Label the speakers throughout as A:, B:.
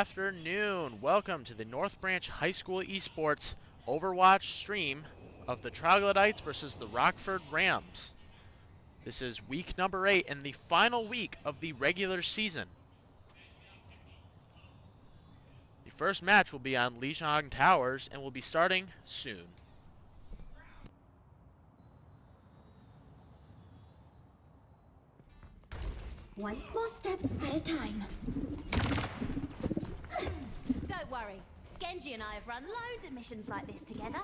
A: afternoon. Welcome to the North Branch High School Esports Overwatch stream of the Troglodytes versus the Rockford Rams. This is week number 8 and the final week of the regular season. The first match will be on Lijiang Towers and will be starting soon.
B: One small step at a time.
C: Don't worry. Genji and I have run loads of missions like this together.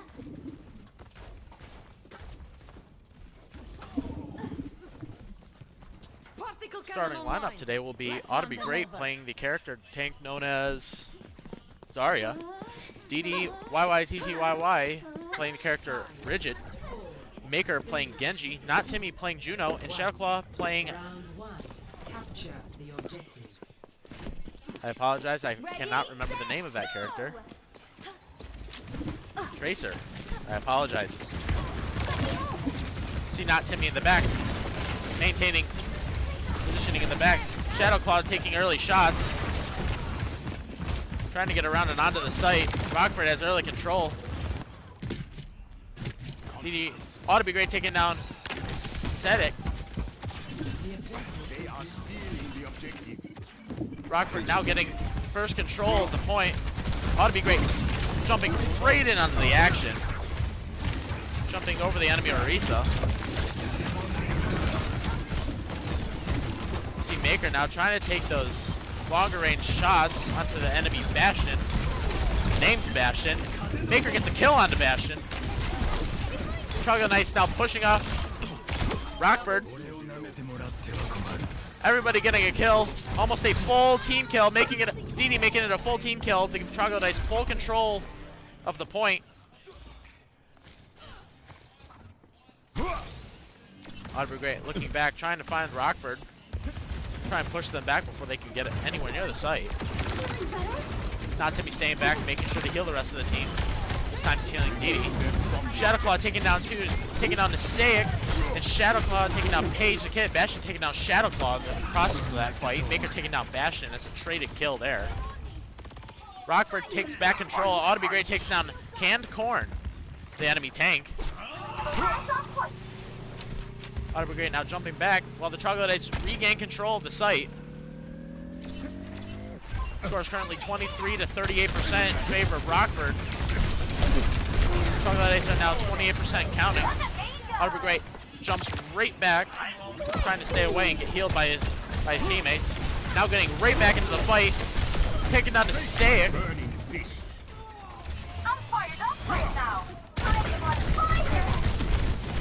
A: Starting lineup today will be Ought to Be Great playing the character tank known as Zarya. DD YYTTYY playing the character Rigid. Maker playing Genji. Not Timmy playing Juno. And Shadowclaw playing... I apologize, I cannot remember the name of that character. Tracer. I apologize. See Not Timmy in the back. Maintaining positioning in the back. Shadowclaw taking early shots. Trying to get around and onto the site. Rockford has early control. DD Ought to Be Great taking down Sedic. Rockford now getting first control of the point. Ought to Be Great jumping right in onto the action. Jumping over the enemy Orisa. You see Maker now trying to take those longer range shots onto the enemy Bastion. Named Bastion. Maker gets a kill onto Bastion. Troglodytes now pushing up Rockford. Everybody getting a kill. Almost a full team kill, making it DD making it a full team kill to give Troglodytes full control of the point. Ought to Be Great looking back, trying to find Rockford. Try and push them back before they can get anywhere near the site. Not Timmy staying back, making sure to heal the rest of the team. This time healing DD. Shadowclaw taking down the Saic, and Shadowclaw taking down Paige the Kid. Bastion taking down Shadowclaw in the process of that fight. Maker taking down Bastion. That's a traded kill there. Rockford takes back control. Ought to Be Great takes down Canned Corn, the enemy tank. Ought to Be Great now jumping back while the Troglodytes regain control of the site. Score is currently 23 to 38% in favor of Rockford. Troglodytes are now 28% counting. Ought to Be Great jumps right back, trying to stay away and get healed by his teammates. Now getting right back into the fight, taking down the Saic.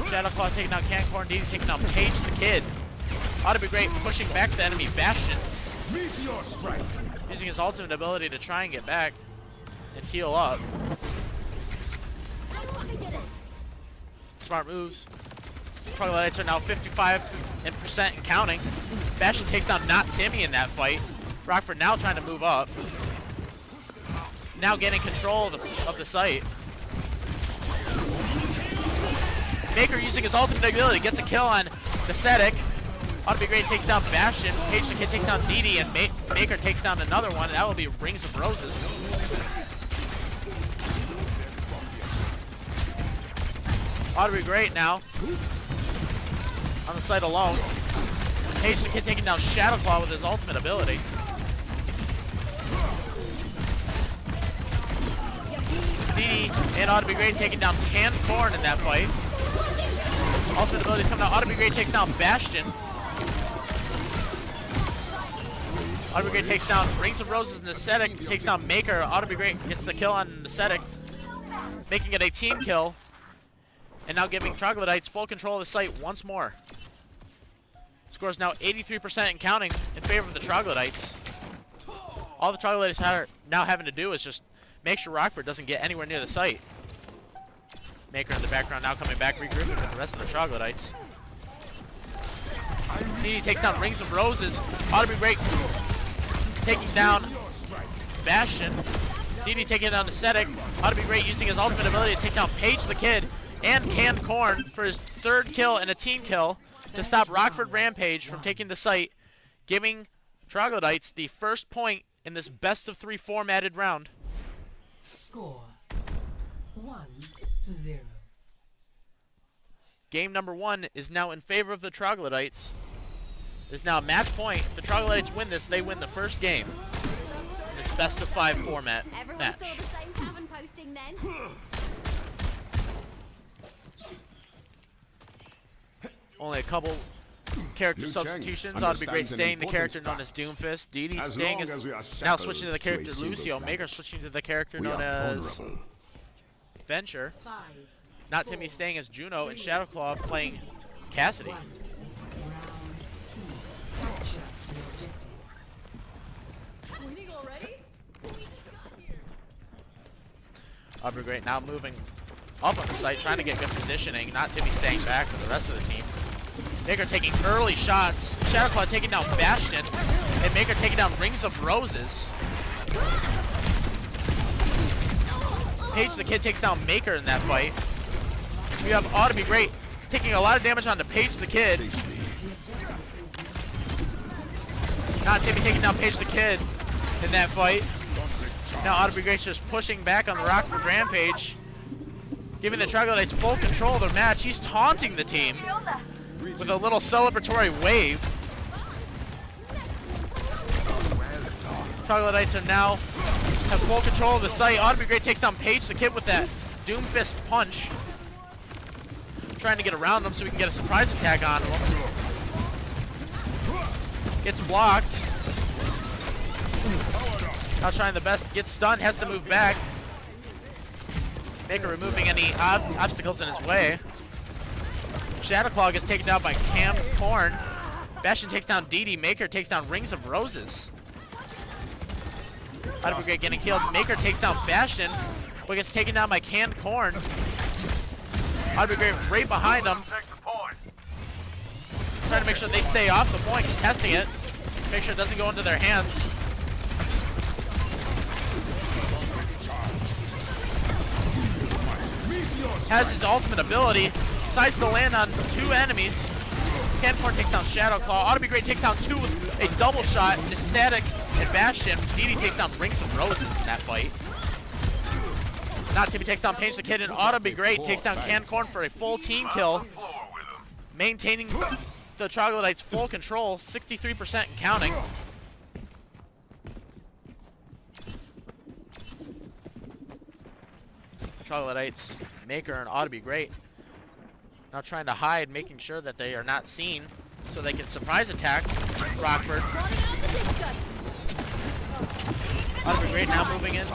A: Shadowclaw taking down Cancorn, DD taking down Paige the Kid. Ought to Be Great pushing back the enemy Bastion. Using his ultimate ability to try and get back and heal up. Smart moves. Troglodytes are now 55% and counting. Bastion takes down Not Timmy in that fight. Rockford now trying to move up. Now getting control of the site. Maker using his ultimate ability gets a kill on the Sedic. Ought to Be Great takes down Bastion. Paige the Kid takes down DD, and Maker takes down another one. That will be Rings of Roses. Ought to Be Great now on the site alone. Paige the Kid taking down Shadowclaw with his ultimate ability. DD and Ought to Be Great taking down Canned Corn in that fight. Ultimate abilities coming out. Ought to Be Great takes down Bastion. Ought to Be Great takes down Rings of Roses and the Sedic takes down Maker. Ought to Be Great gets the kill on the Sedic, making it a team kill. And now giving Troglodytes full control of the site once more. Score is now 83% and counting in favor of the Troglodytes. All the Troglodytes are now having to do is just make sure Rockford doesn't get anywhere near the site. Maker in the background now coming back, regrouping with the rest of the Troglodytes. DD takes down Rings of Roses. Ought to Be Great taking down Bastion. DD taking down the Sedic. Ought to Be Great using his ultimate ability to take down Paige the Kid and Canned Corn for his third kill and a team kill to stop Rockford Rampage from taking the site, giving Troglodytes the first point in this best of 3 formatted round.
D: Score 1-0.
A: Game number 1 is now in favor of the Troglodytes. It's now match point. If the Troglodytes win this, they win the first game. This best of 5 format
C: Everyone
A: match.
C: saw the same tavern posting then.
A: Only a couple character substitutions. Ought to be great staying the character known as Doomfist. Dee Dee staying as now switching to the character Lucio. Maker switching to the character known as Venture.
D: 5,
A: Not Timmy staying as Juno, and Shadowclaw playing Cassidy.
D: 1. Round 2. Capture the objective.
C: Winning already?
A: Ought to be great now moving up on the site, trying to get good positioning. Not Timmy staying back for the rest of the team. Maker taking early shots. Shadowclaw taking down Bastion. And Maker taking down Rings of Roses. Paige the Kid takes down Maker in that fight. We have Ought to be great taking a lot of damage onto Paige the Kid. Not Timmy taking down Paige the Kid in that fight. Now Ought to be great just pushing back on the Rockford Rampage, giving the Troglodytes full control of their match. He's taunting the team with a little celebratory wave. Troglodytes are now have full control of the site. Ought to be great takes down Paige the Kid with that Doomfist punch. Trying to get around them so we can get a surprise attack on them. Gets blocked. Now trying the best, gets stunned, has to move back. Maker removing any obstacles in his way. Shadowclaw gets taken down by Cam Corn. Bastion takes down Dee Dee. Maker takes down Rings of Roses. Ought to be great getting killed. Maker takes down Bastion, but gets taken down by Canned Corn. Ought to be great right behind them. Trying to make sure they stay off the point, contesting it. Make sure it doesn't go into their hands. Has his ultimate ability. Decides to land on 2 enemies. Cancorn takes down Shadowclaw. Ought to be great takes down 2 with a double shot. Static and Bastion. Dee Dee takes down Rings of Roses in that fight. Not Timmy takes down Paige the Kid, and Ought to be great takes down Cancorn for a full team kill. Maintaining the Troglodytes' full control, 63% and counting. Troglodytes, Maker, and Ought to be great. Now trying to hide, making sure that they are not seen so they can surprise attack Rockford. Ought to be great now moving in,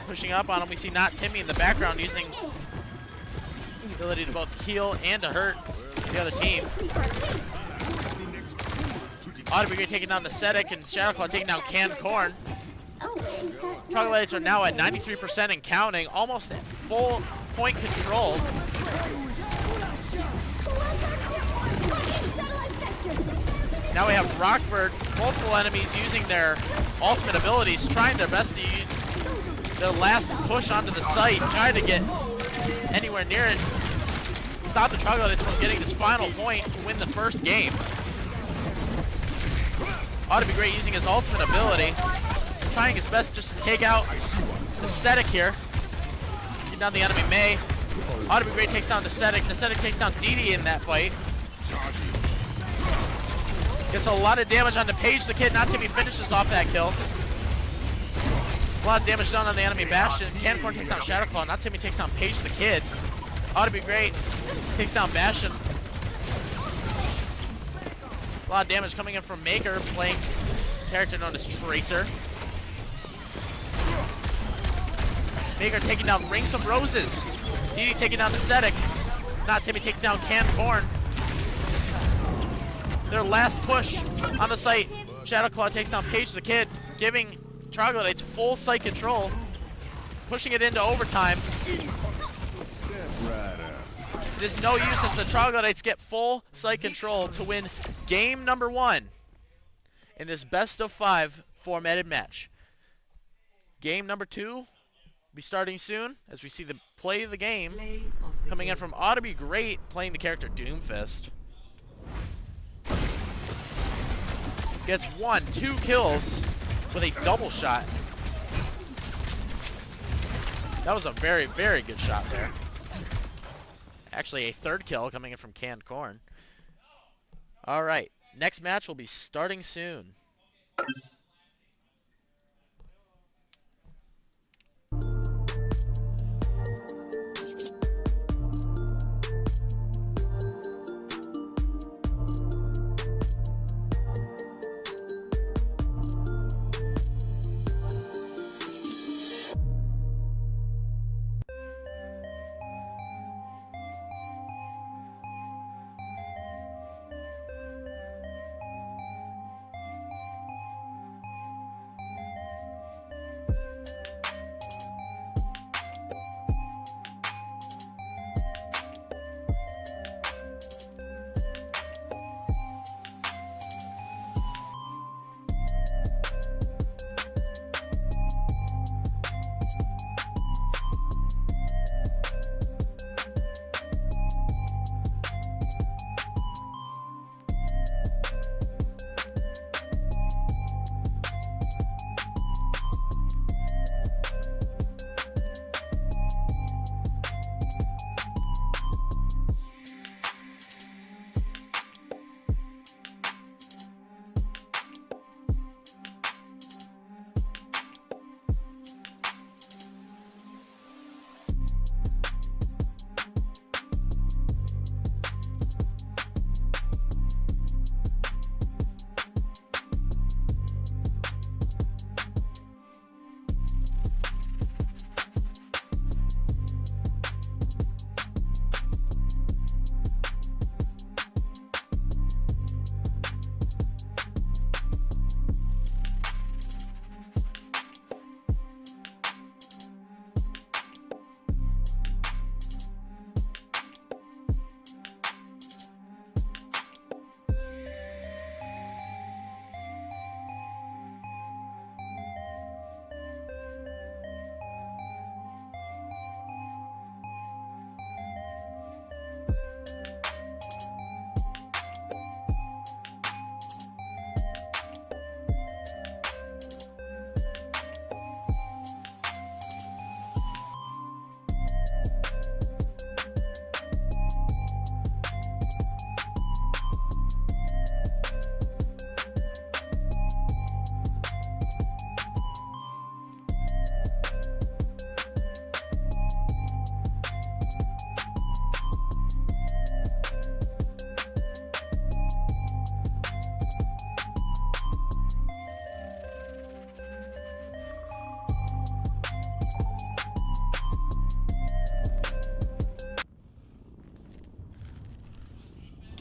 A: pushing up on him. We see Not Timmy in the background using the ability to both heal and to hurt the other team. Ought to be great taking down the Sedic, and Shadowclaw taking down Canned Corn. Troglodytes are now at 93% and counting, almost at full point control. Now we have Rockford, multiple enemies using their ultimate abilities, trying their best to use their last push onto the site, trying to get anywhere near it. Stop the Troglodytes from getting this final point to win the first game. Ought to be great using his ultimate ability, trying his best just to take out the Sedic here. Get down the enemy May. Ought to be great takes down the Sedic. The Sedic takes down Dee Dee in that fight. Gets a lot of damage onto Paige the Kid. Not Timmy finishes off that kill. A lot of damage done on the enemy Bastion. Cancorn takes down Shadowclaw. Not Timmy takes down Paige the Kid. Ought to be great. Takes down Bastion. A lot of damage coming in from Maker, playing a character known as Tracer. Maker taking down Rings of Roses. Dee Dee taking down the Sedic. Not Timmy taking down Canned Corn. Their last push on the site. Shadowclaw takes down Paige the Kid, giving Troglodytes full site control, pushing it into overtime. It is no use as the Troglodytes get full site control to win game number 1 in this best of 5 formatted match. Game number 2 will be starting soon as we see the play of the game coming in from Ought to be Great, playing the character Doomfist. Gets 2 kills with a double shot. That was a very, very good shot there. Actually, a third kill coming in from Canned Corn. All right, next match will be starting soon.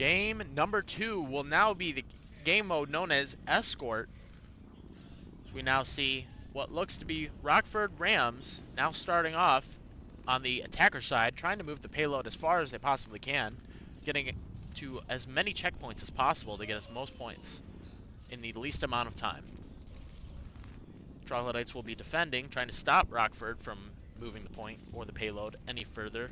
A: Game number 2 will now be the game mode known as Escort. So we now see what looks to be Rockford Rams now starting off on the attacker side, trying to move the payload as far as they possibly can, getting to as many checkpoints as possible to get as most points in the least amount of time. Troglodytes will be defending, trying to stop Rockford from moving the point or the payload any further.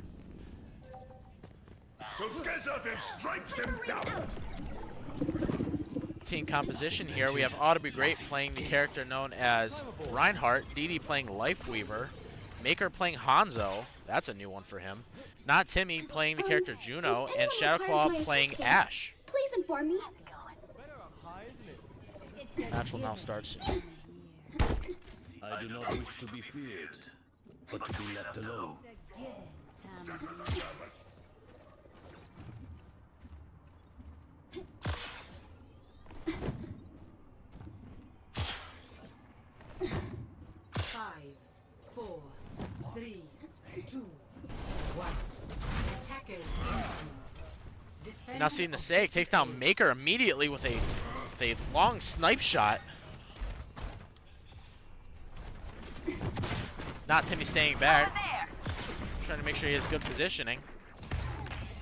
E: Together then strikes him down!
A: Team composition here, we have Ought to Be Great playing the character known as Reinhardt, DD playing Lifeweaver, Maker playing Hanzo, that's a new one for him, Not Timmy playing the character Juno, and Shadowclaw playing Ash.
B: Please inform me.
A: Match will now start soon.
E: I do not wish to be feared, but to be left alone.
D: Five, 4, 3, 2, 1. Attackers
A: Now seeing the Sag takes down Maker immediately with a long snipe shot. Not Timmy staying back. Trying to make sure he has good positioning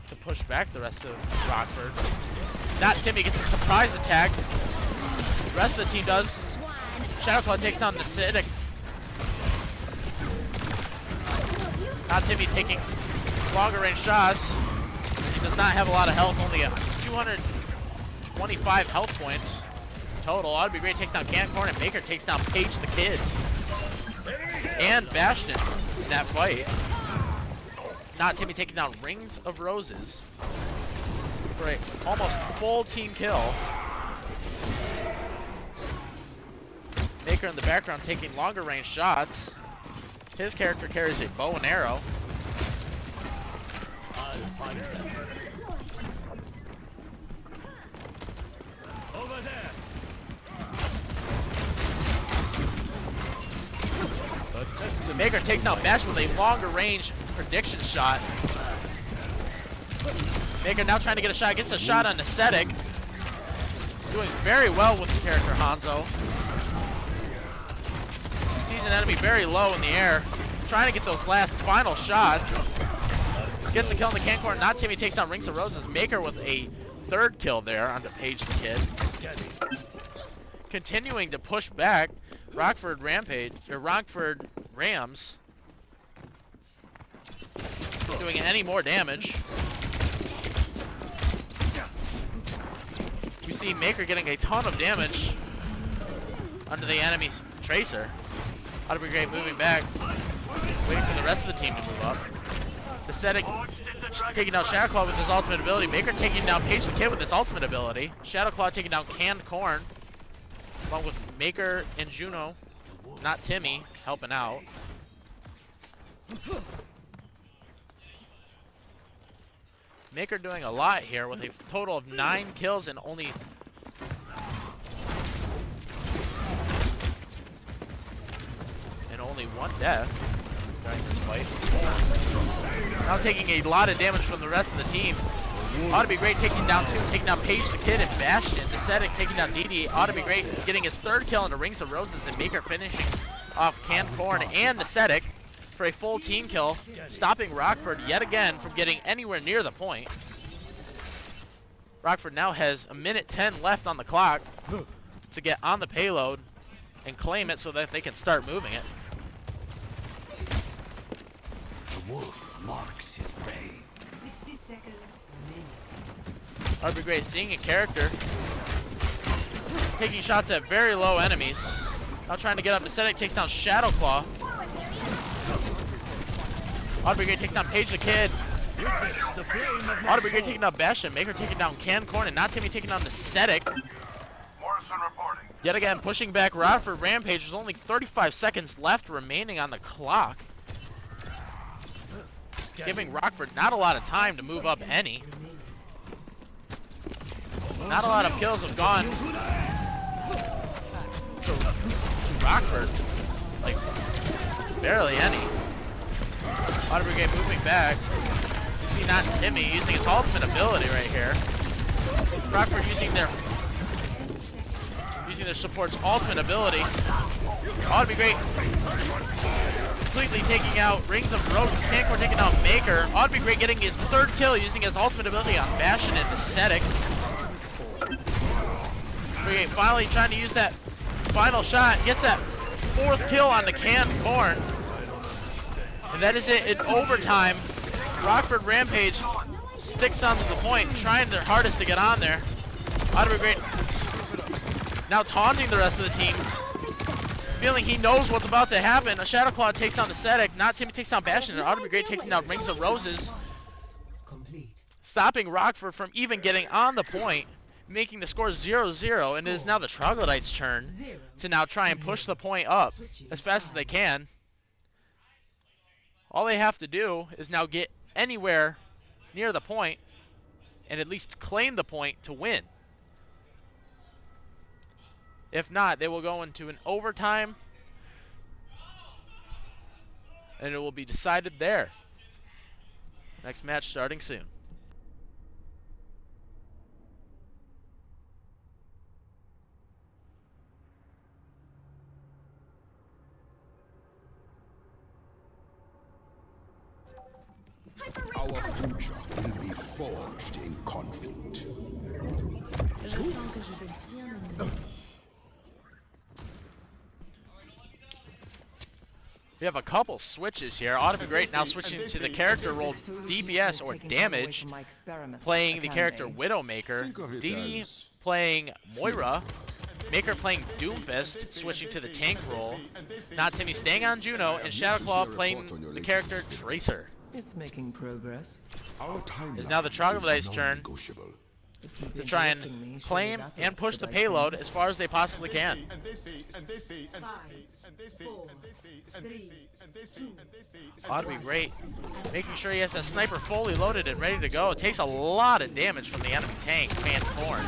A: to push back the rest of Rockford. Not Timmy gets a surprise attack. The rest of the team does. Shadowclaw takes down the Acidic. Not Timmy taking longer range shots. He does not have a lot of health, only 225 health points total. Ought to be great. Takes down Cancorn, and Maker takes down Paige the Kid. And Bastion in that fight. Not Timmy taking down Rings of Roses. For a almost full team kill. Maker in the background taking longer range shots. His character carries a bow and arrow.
E: I'll find them. Over there.
A: Maker takes down Bash with a longer range prediction shot. Maker now trying to get a shot. Gets a shot on Ascetic. Doing very well with the character Hanzo. Sees an enemy very low in the air. Trying to get those last final shots. Gets a kill on the Cancorn. Not Timmy takes down Rings of Roses. Maker with a third kill there onto Paige the Kid. Continuing to push back. Rockford Rams. Doing any more damage. We see Maker getting a ton of damage under the enemy's Tracer. Ought to be great moving back. Waiting for the rest of the team to move up. Ascetic taking down Shadowclaw with his ultimate ability. Maker taking down Paige the Kid with his ultimate ability. Shadowclaw taking down Canned Corn. Along with Maker and Juno. Not Timmy helping out. Maker doing a lot here with a total of 9 kills and only one death during this fight. Now taking a lot of damage from the rest of the team. Ought to be great taking down Paige the Kid and Bastion. Ascetic taking down DD. Ought to be great getting his third kill into Rings of Roses and Maker finishing off Canned Corn and Ascetic for a full team kill, stopping Rockford yet again from getting anywhere near the point. Rockford now has 1:10 left on the clock to get on the payload and claim it so that they can start moving it.
E: The wolf marks his prey.
D: 60 seconds remaining.
A: That'd be great seeing a character taking shots at very low enemies. Now trying to get up. Ascetic takes down Shadowclaw. Ought to be great takes down Paige the Kid. Ought to be great taking down Bastion. Maker taking down Canned Corn and Not Timmy taking down Ascetic.
F: Morrison reporting.
A: Yet again pushing back Rockford Rampage. There's only 35 seconds left remaining on the clock. Giving Rockford not a lot of time to move up any. Not a lot of kills have gone to Rockford. Like, barely any. Ought to be great moving back. You see Not Timmy using his ultimate ability right here. Rockford using their support's ultimate ability. Ought to be great. Completely taking out Rings of Roses. Cancorn taking out Maker. Ought to be great getting his third kill using his ultimate ability on Bastion and Ascetic. Great, finally trying to use that final shot. Gets that fourth kill on the Canned Corn. And that is it in overtime. Rockford Rampage sticks onto the point, trying their hardest to get on there. Ought to be great. Now taunting the rest of the team. Feeling he knows what's about to happen. A Shadowclaw takes down Ascetic. Not Timmy takes down Bastion. And Ought to be great taking down Rings of Roses. Stopping Rockford from even getting on the point. Making the score 0-0. And it is now the Troglodytes' turn to now try and push the point up as fast as they can. All they have to do is now get anywhere near the point and at least claim the point to win. If not, they will go into an overtime and it will be decided there. Next match starting soon.
G: Our future will be forged in conflict.
A: We have a couple switches here. Ought to be great now switching to the character role DPS or Damage, playing the character Widowmaker. DD playing Moira, Maker playing Doomfist, switching to the tank role. Not Timmy staying on Juno, and Shadowclaw playing the character Tracer.
D: It's making progress.
G: Our timeline
A: It's now the Troglodytes'
G: is
A: turn
G: non-negotiable.
A: to try and claim and push the payload as far as they possibly can. Ought to be great. Making sure he has that sniper fully loaded and ready to go. It takes a lot of damage from the enemy tank, Fan Thorn.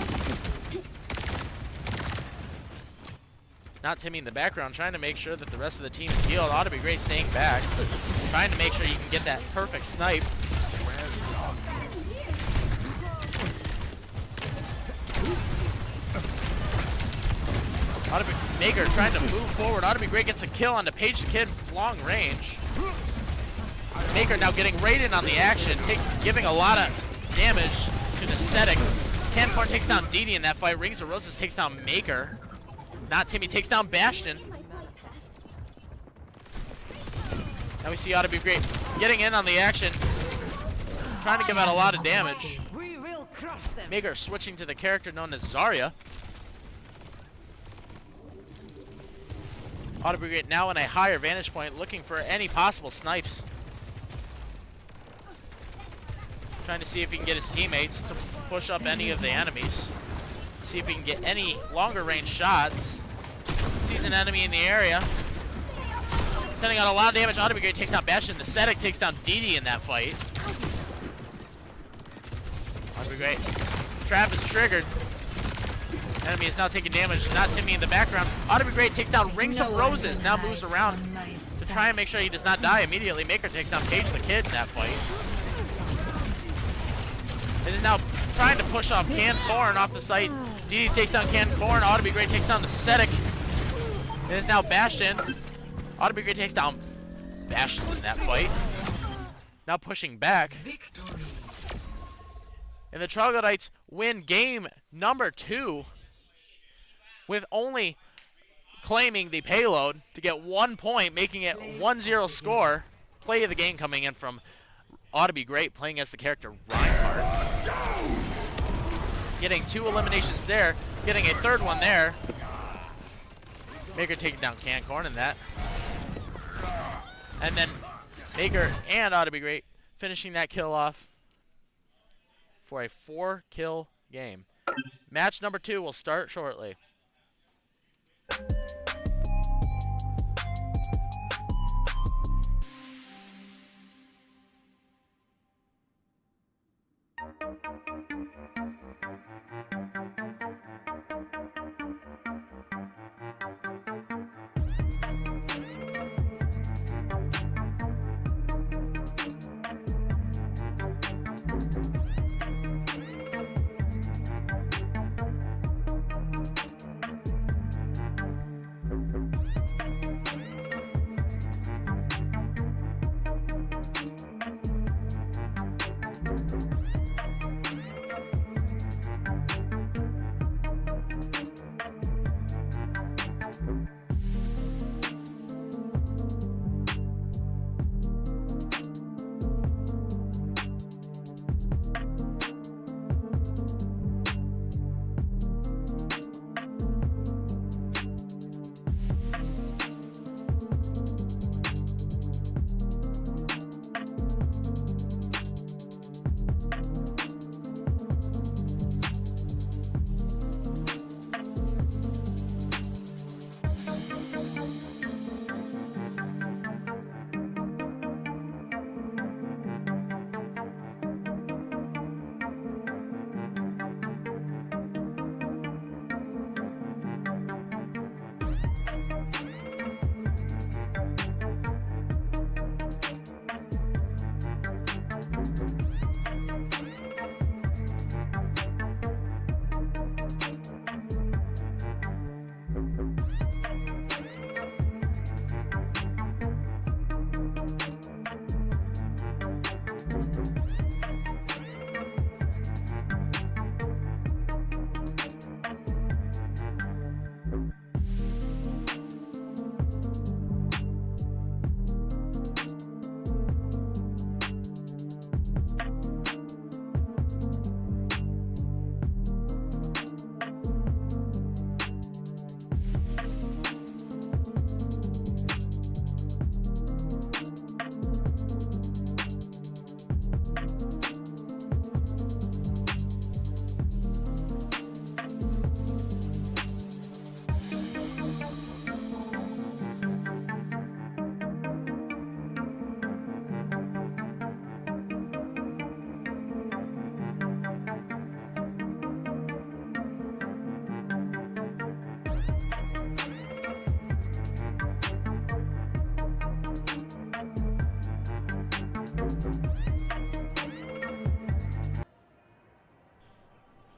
A: Not Timmy in the background, trying to make sure that the rest of the team is healed. Ought to be great staying back. Trying to make sure you can get that perfect snipe. Ought to be Maker trying to move forward. Ought to be great. Gets a kill on the Page the Kid long range. Maker now getting right in on the action, giving a lot of damage to the Ascetic. Cancorn takes down Didi in that fight. Rings of Roses takes down Maker. Not Timmy takes down Bastion. Now we see Ought to be great getting in on the action, trying to give out a lot of damage. Maker switching to the character known as Zarya. Ought to be great now in a higher vantage point, looking for any possible snipes. Trying to see if he can get his teammates to push up any of the enemies. See if he can get any longer range shots. Sees an enemy in the area. Sending out a lot of damage. Ought to be great takes down Bastion. The Ascetic takes down Didi in that fight. Ought to be great. Trap is triggered. Enemy is now taking damage. Not Timmy in the background. Ought to be great takes down Rings of Roses. Now moves around to try and make sure he does not die immediately. Maker takes down Page the Kid in that fight. It is now trying to push off Cancorn off the site. Didi takes down Cancorn. Ought to be great takes down the Ascetic. It is now Bastion. Ought to be great takes down Bastion in that fight. Now pushing back. And the Troglodytes win game number 2 with only claiming the payload to get 1 point, making it 1-0 score. Play of the game coming in from Ought to be great, playing as the character Reinhardt. Getting 2 eliminations there, getting a 3rd one there. Maker taking down Cancorn in that. And then Maker and Ought to be great finishing that kill off for a 4-kill game. Match number 2 will start shortly.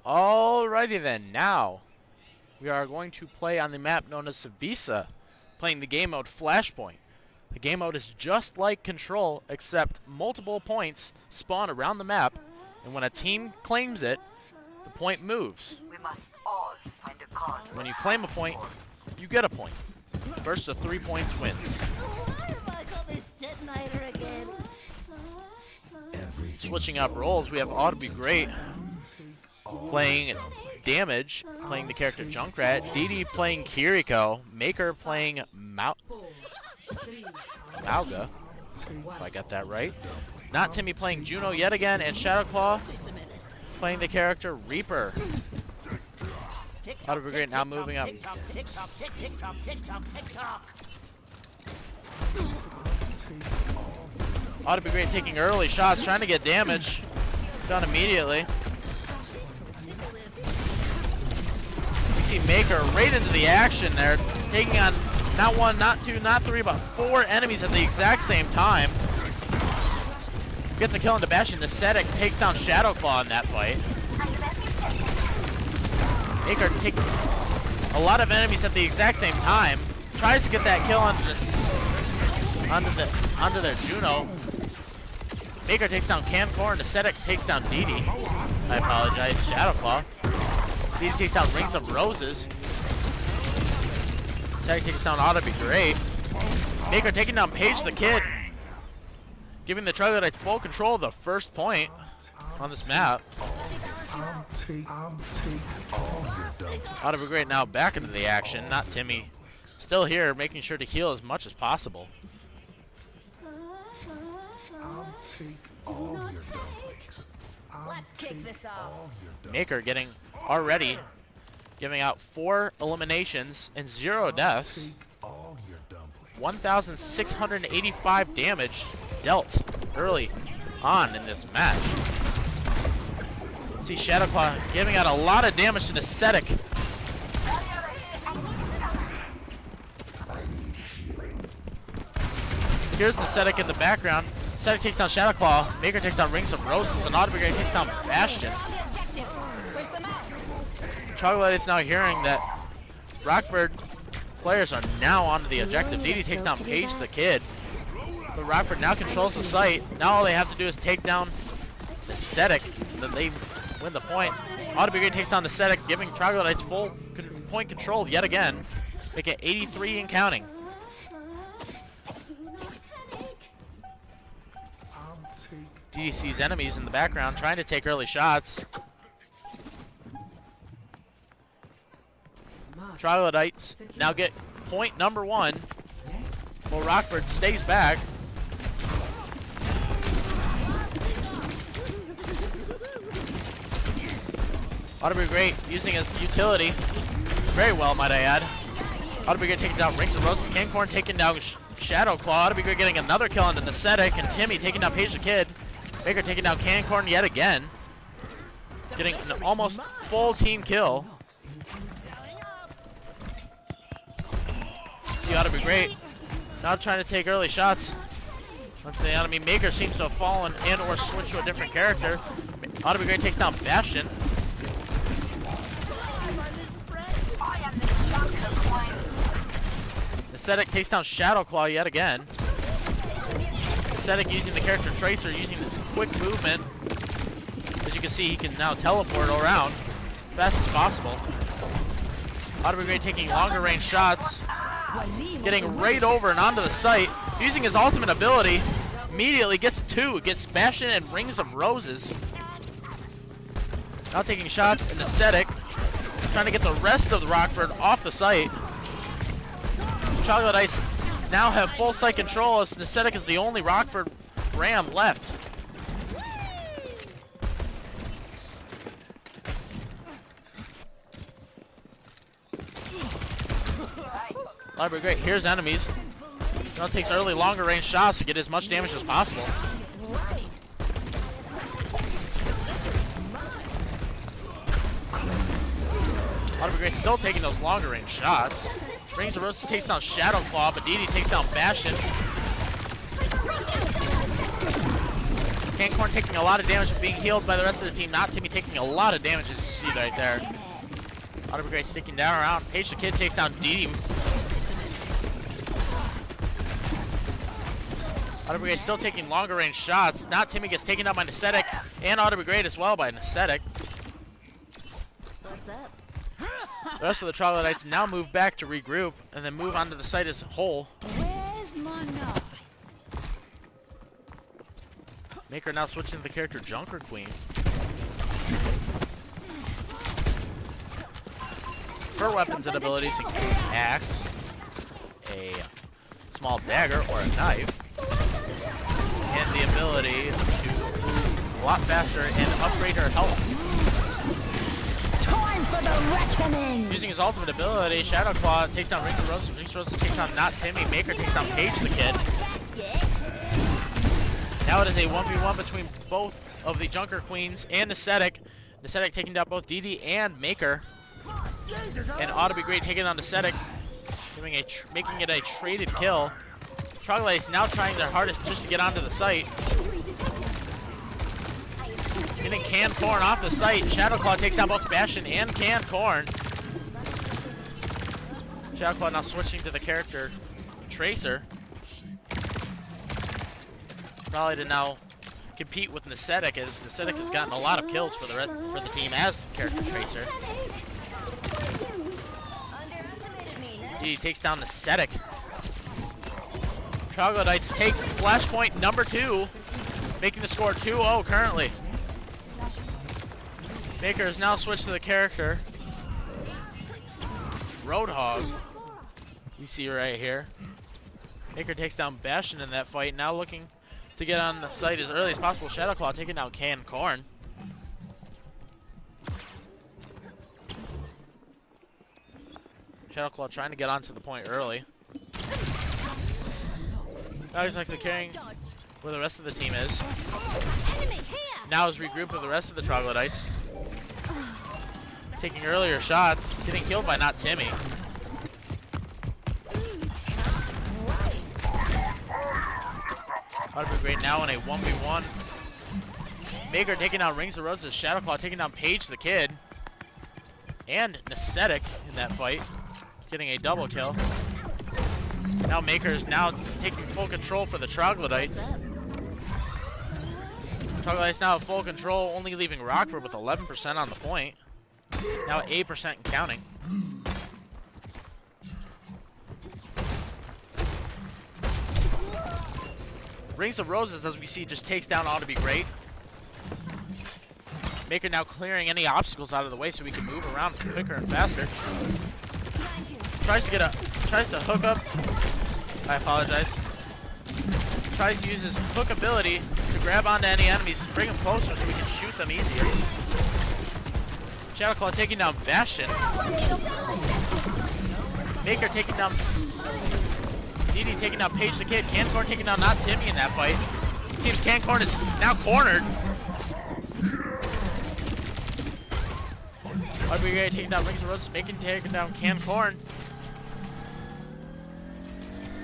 A: Alrighty then, now we are going to play on the map known as Savisa, playing the game mode Flashpoint. The game mode is just like Control, except multiple points spawn around the map, and when a team claims it, the point moves.
H: We must all find a cause.
A: When you claim a point, you get a point. First to 3 points wins.
C: Why have I got this detonator again?
A: Switching up roles, we have Ought to Be Great playing damage, playing the character Junkrat, Didi playing Kiriko, Maker playing Mauga, if I got that right. Not Timmy playing Juno yet again, and Shadowclaw playing the character Reaper. Ought to Be Great now moving up. Ought to Be Great taking early shots, trying to get damage done immediately. You see Maker right into the action there, taking on not one, not two, not three, but 4 enemies at the exact same time. Gets a kill into Bastion. Ascetic takes down Shadowclaw in that fight. Maker takes a lot of enemies at the exact same time. Tries to get that kill onto their Juno. Maker takes down Camcore, and Ascetic takes down Didi. I apologize, Shadowclaw. Didi takes down Rings of Roses. Ascetic takes down Ought to Be Great. Maker taking down Paige the Kid, giving the Troglodytes full control of the first point on this map. Ought to Be Great now back into the action. Not Timmy. Still here, making sure to heal as much as possible.
C: Let's kick this off.
A: Maker getting already giving out 4 eliminations and 0 deaths. 1,685 damage dealt early on in this match. See Shadowclaw giving out a lot of damage to Ascetic. Here's Ascetic in the background. Ascetic takes down Shadowclaw. Maker takes down Rings of Roses, and Ought to Be Great takes down Bastion. Troglodytes now hearing that Rockford players are now onto the objective. Didi takes down Paige the Kid. But Rockford now controls the site. Now all they have to do is take down Ascetic, then they win the point. Ought to Be Great takes down Ascetic, giving Troglodytes full point control yet again. Make it 83 and counting. Didi sees enemies in the background, trying to take early shots. Troglodytes now get point number 1, while Rockford stays back. Ought to Be Great using his utility very well, might I add. Ought to Be Great taking down Rings of Roses. Cancorn taking down Shadowclaw. Ought to Be Great getting another kill on the Ascetic, and Timmy taking down Paige the Kid. Maker taking down Cancorn yet again, getting an almost full team kill. See, Ought to Be Great now trying to take early shots onto the enemy. Maker seems to have fallen and or switched to a different character. Ought to Be Great takes down Bastion. Ascetic takes down Shadowclaw yet again. Ascetic using the character Tracer, using this quick movement. As you can see, he can now teleport around fast as possible. Ought to Be Great taking longer range shots, getting right over and onto the site, using his ultimate ability. Immediately gets 2, gets Bastion and Rings of Roses. Now taking shots, and Ascetic trying to get the rest of the Rockford off the site. Troglodytes now have full site control, as Ascetic is the only Rockford Ram left. Ought to Be Great. Here's enemies. Now takes early longer range shots to get as much damage as possible. Ought to Be Great still taking those longer range shots. Rings of Roses takes down Shadowclaw, but Didi takes down Bastion. Cancorn taking a lot of damage, being healed by the rest of the team. Not Timmy taking a lot of damage, as you see right there. Auto Brigade sticking down around. Paige the Kid takes down Dee Dee. Auto Brigade still taking longer range shots. Not Timmy gets taken down by Nascetic, and Auto Brigade as well by Nascetic.
C: What's up?
A: The rest of the Troglodytes now move back to regroup and then move onto the site as a whole.
C: Where's my knife?
A: Maker now switching to the character Junker Queen. Her weapons and abilities include an axe, a small dagger or a knife, and the ability to move a lot faster and upgrade her health.
C: Time for the reckoning!
A: Using his ultimate ability, Shadow Claw takes down Rings of Roses. Rings of Roses takes down Not Timmy. Maker takes down Paige the Kid. Now it is a 1v1 between both of the Junker Queens and Nascetic. Nascetic taking down both Dee Dee and Maker. And Auto Brigade taking on Nascetic, making it a traded kill. Troglodytes now trying their hardest just to get onto the site. Getting Cancorn off the site. Shadowclaw takes down both Bastion and Cancorn. Shadowclaw now switching to the character Tracer. Probably to now compete with Nascetic, as Nascetic has gotten a lot of kills for the team as character Tracer. He takes down Nascetic. Troglodytes take flashpoint number 2, making the score 2-0 currently. Maker has now switched to the character Roadhog. We see right here. Maker takes down Bastion in that fight, now looking to get on the site as early as possible. Shadowclaw taking down Cancorn. Shadowclaw trying to get onto the point early. Now he's actually carrying where the rest of the team is. Now is regrouped with the rest of the Troglodytes. Taking earlier shots, getting killed by Not Timmy. Auto Brigade now in a 1v1. Maker taking down Rings of Roses. Shadowclaw taking down Paige the Kid. And Nascetic in that fight, getting a double kill. Now Maker is now taking full control for the Troglodytes. Troglodytes now have full control, only leaving Rockford with 11% on the point. Now 8% and counting. Rings of Roses, as we see, just takes down Ought to Be Great. Maker now clearing any obstacles out of the way so we can move around quicker and faster. Tries to hook up. I apologize. Tries to use his hook ability to grab onto any enemies and bring them closer so we can shoot them easier. Shadowclaw taking down Bastion. Maker taking down Dee Dee, taking down Paige the Kid. Cancorn taking down Not Timmy in that fight. It seems Cancorn is now cornered. Auto Brigade taking down Rings of Roses, taking down Cancorn.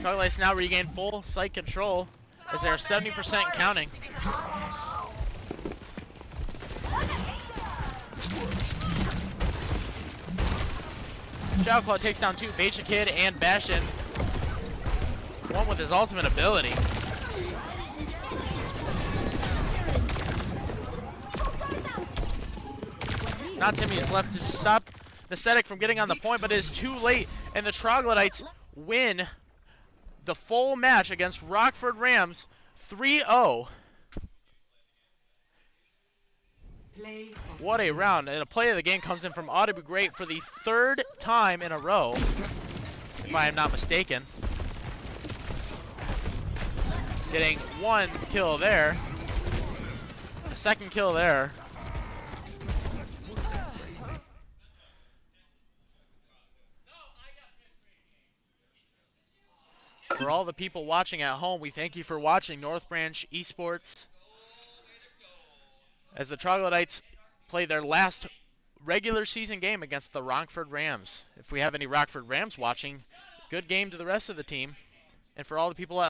A: Troglodytes now regain full site control as they are 70% and counting. Shadowclaw takes down 2, Paige the Kid and Bastion. One with his ultimate ability. Not Timmy is left to stop Nascetic from getting on the point, but it is too late, and the Troglodytes win the full match against Rockford Rams 3-0. What a round. And a play of the game comes in from Ought to Be Great for the 3rd time in a row, if I am not mistaken. Getting 1 kill there, a 2nd kill there. For all the people watching at home, we thank you for watching North Branch Esports as the Troglodytes play their last regular season game against the Rockford Rams. If we have any Rockford Rams watching, good game to the rest of the team. And for all the people at